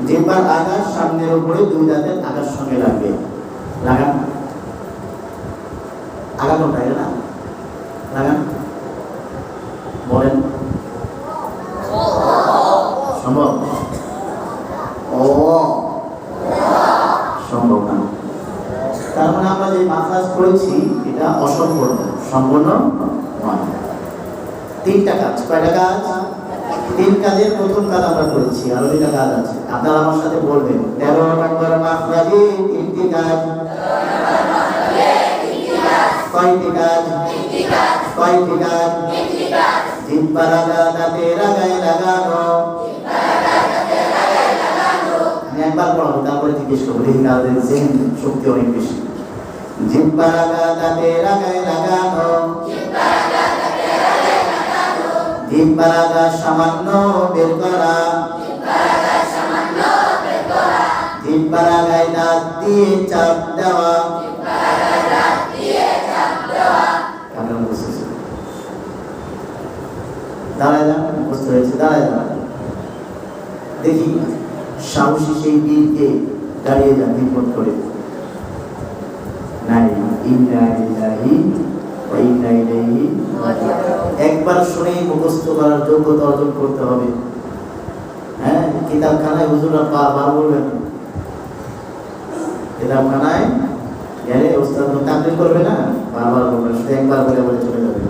জিহ্বার আঘাত সামনের উপরে দুই দাঁতের আঘাত সঙ্গে লাগবে। লাগান, আঘাত ওঠাই না, লাগান, বলেন সম্ভব? ও সম্ভব না। তার মানে আমরা যে মাখরাজ করেছি এটা অসম্পূর্ণ, সম্পূর্ণ নয়। তিনটা কাজ, কয়টা কাজ? তিন কাজের প্রথম কাজ আমরা করেছি, আরো দুইটা কাজ আছে। আপনারা আমার সাথে বলবেন 13 নম্বর মাখরাজে তিনটি কাজ। কয়টি কাজ? কয়টি কাজ? জিহ্বার আঘাত দাঁতের আগায় লাগানো। আমি একবার পড়াবো, তারপরে জিজ্ঞেস করবো, দেখি তাদের জেন শক্তি অনেক বেশি। জিহ্বার আঘাত দাঁতের আগায় লাগানো। জিহ্বার আঘাত সামান্য বের করা। জিহ্বার আগায় দাঁত দিয়ে চাপ দেওয়া। দাঁড়ায় যান, বুঝতে হয়েছে, দাঁড়ায় যান। দেখি সাহসী সেই বীরকে দাঁড়িয়ে যান বিপদ করে। নাই ইন্না লিল্লাহি ওয়া ইন্না ইলাইহি রাজিউন। একবার শুনেই মুখস্থ করার যোগ্যতা অর্জন করতে হবে। হ্যাঁ, কিতাবখানায় হুজুররা বারবার বলবেন, কিতাবখানায় গেলে ওস্তাদ তাকরীর করবে না, বারবার বলবেন, শুধু একবার বলে বলে চলে যাবে।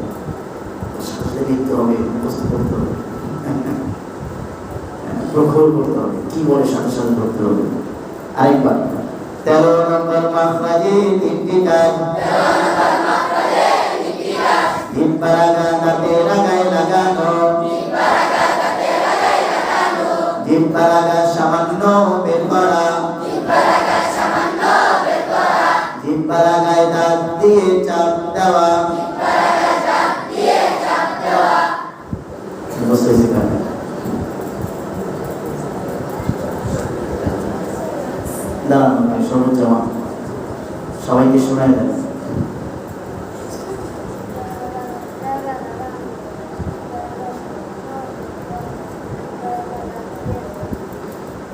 লিখতে হবে, মুখস্থ করতে হবে, প্রখর করতে হবে, কি বলে সাথে সাথে করতে হবে। আরেকবার 13 নম্বর মাখরাজে তিনটি কাজ। জিহ্বার আঘাত দাঁতের আগায় লাগানো। জিহ্বার আঘাত সামান্য বের করা। জিহ্বার আগায় দাঁত দিয়ে চাপ দেওয়া। সবাইকে শোনায় দেন।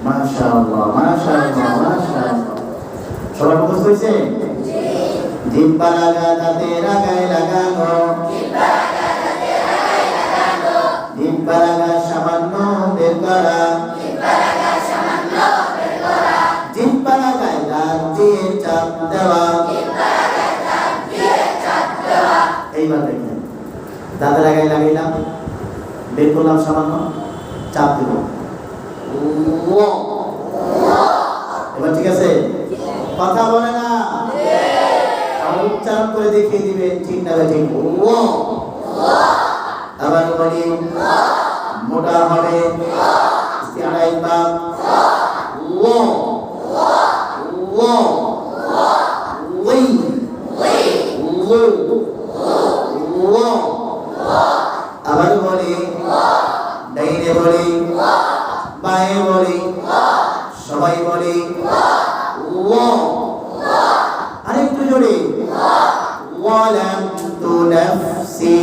মাশাআল্লাহ, মাশাআল্লাহ, মাশাআল্লাহ। সবাই মুখস্থ হয়েছে? জিহ্বার আঘাত দাঁতের আগায় লাগানো। জিহ্বার আঘাত সামান্য বের করা। জিহ্বার আগায় দাঁত দিয়ে চাপ দেওয়া। এইবার দেখেন, দাঁতের আগায় লাগাইলাম, বের করলাম সামান্য, চাপ দেব। এবার ঠিক আছে? কথা বলে না, উচ্চারণ করে দেখিয়ে দিবেন ঠিক না ঠিক। আবার বলি, মোটা হবে, ইস্তিআনায় বাপ, আবার বলি, ডাইনে বলি, বায়ে বলি, সবাই বলি, আরেকটু জোরে, ওয়ালামতু নাফসি।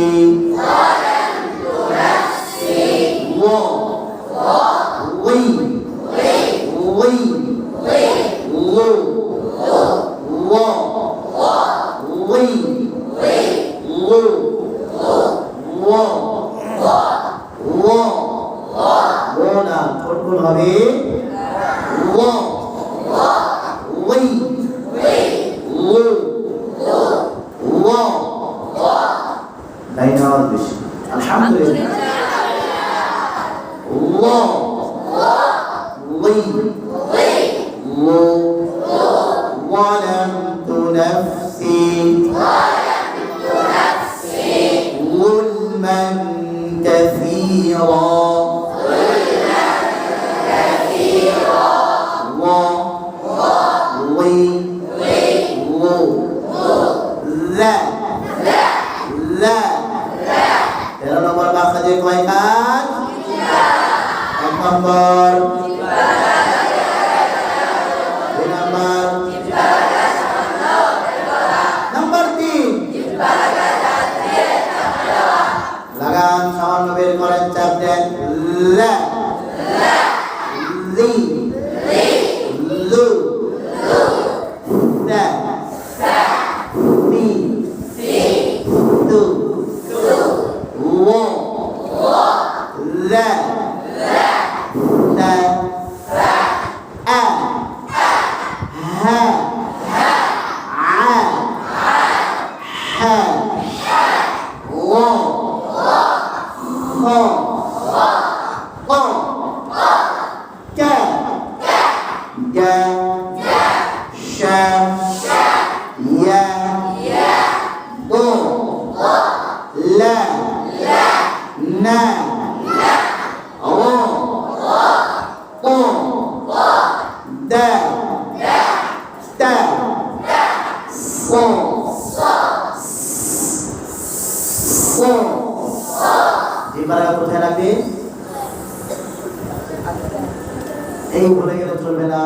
এই ভুলে গেলে চলবে না।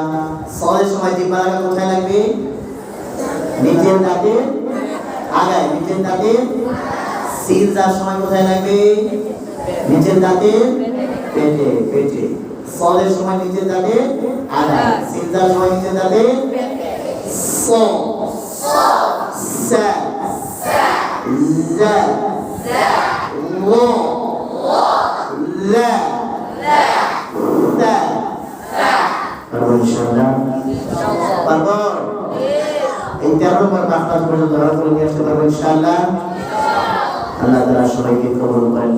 সলের সময় জিহ্বার আগা কোথায় লাগবে? নিচের দাঁতে আগায়, নিচের দাঁতে। সিল যার সময় কোথায় লাগবে? নিচের দাঁতে পেটে, পেটে। সলের সময় নিচের দাঁতে আগায়, সিল যার সময় নিচের দাঁতে। স সা জা ল লা তা। পারবো ইনশাআল্লাহ? পারবো? এই 13 নম্বর মাহফিল পর্যন্ত ধরা করে নিয়ে আসতে পারবো ইনশাআল্লাহ। আল্লাহ তাআলা সবাইকে কবুল করেন।